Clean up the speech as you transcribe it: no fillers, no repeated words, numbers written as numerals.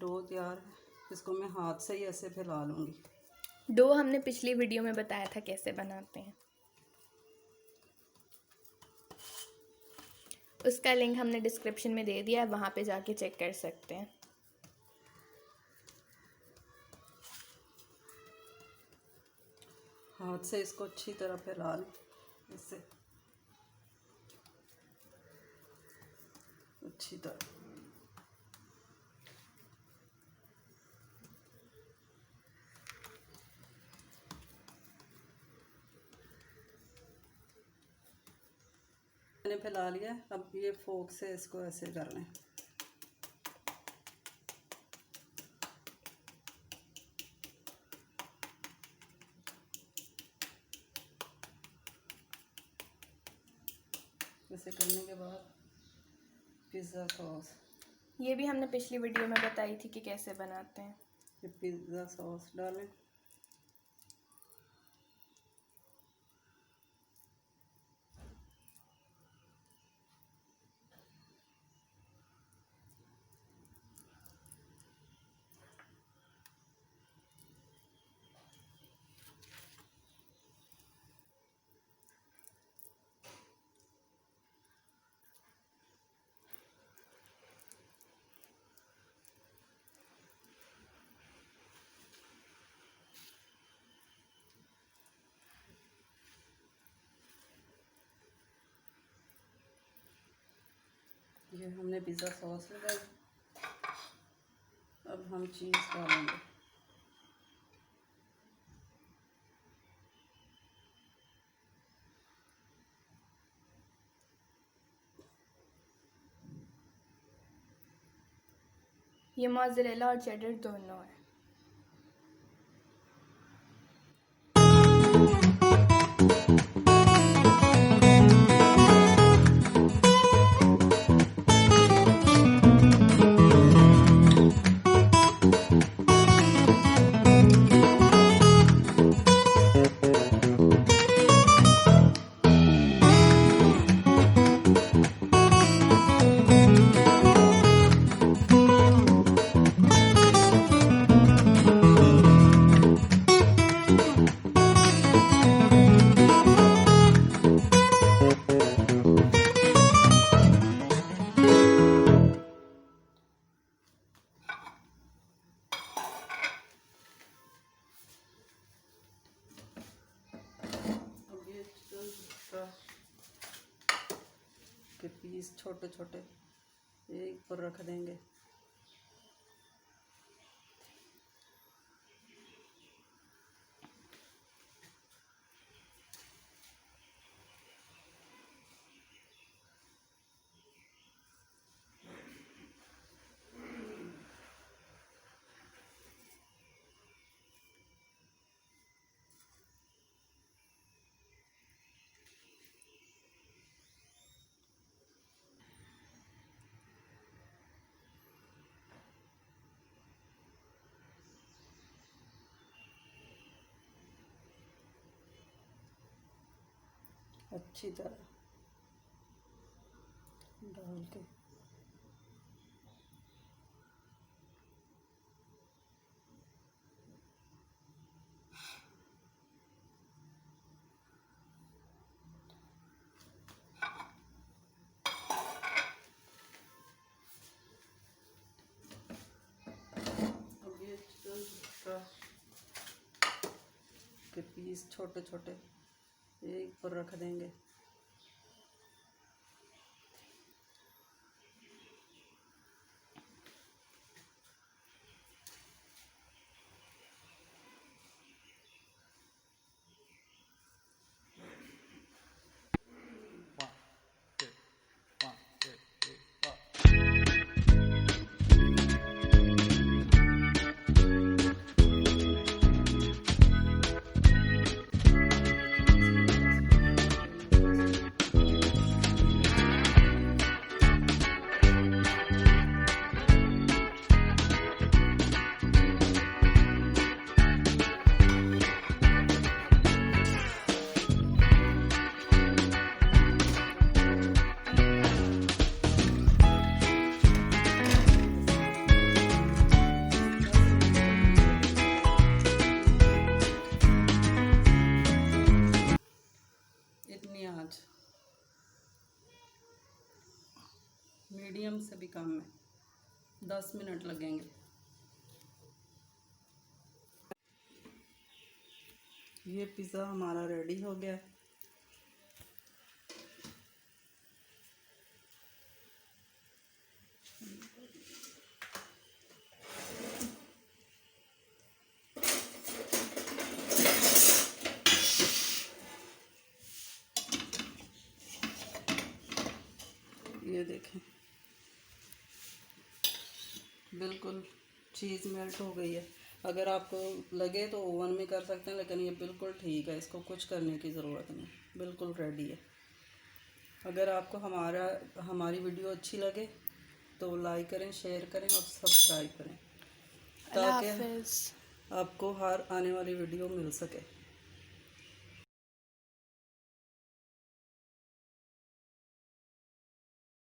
Dough तैयार है, इसको मैं हाथ से ही ऐसे फैला लूँगी। डो हमने पिछली वीडियो में बताया था कैसे बनाते हैं, उसका लिंक हमने डिस्क्रिप्शन में दे दिया है, वहाँ पे जाके चेक कर सकते हैं। हाथ से इसको अच्छी तरह फैला लें, इससे अच्छी तरह। मैंने फैला लिया। अब ये फोक से इसको ऐसे कर लें। ऐसे करने के बाद पिज़्ज़ा सॉस, ये भी हमने पिछली वीडियो में बताई थी कि कैसे बनाते हैं। ये पिज़्ज़ा सॉस डालें। ये हमने पिज़्ज़ा सॉस लगाई। अब हम चीज़ डालेंगे। ये मोज़रेला और चेडर दोनों है। के पीस छोटे छोटे एक पर रख देंगे। अच्छी तरह डाल के अब ये के पीस छोटे छोटे एक पर रख देंगे। 10 मिनट लगेंगे। ये पिज़्ज़ा हमारा रेडी हो गया। ये देखें, बिल्कुल चीज़ मेल्ट हो गई है। अगर आपको लगे तो ओवन में कर सकते हैं, लेकिन ये बिल्कुल ठीक है, इसको कुछ करने की ज़रूरत नहीं, बिल्कुल रेडी है। अगर आपको हमारी वीडियो अच्छी लगे तो लाइक करें, शेयर करें और सब्सक्राइब करें, अल्लाह ताकि हाफिज़। आपको हर आने वाली वीडियो मिल सके।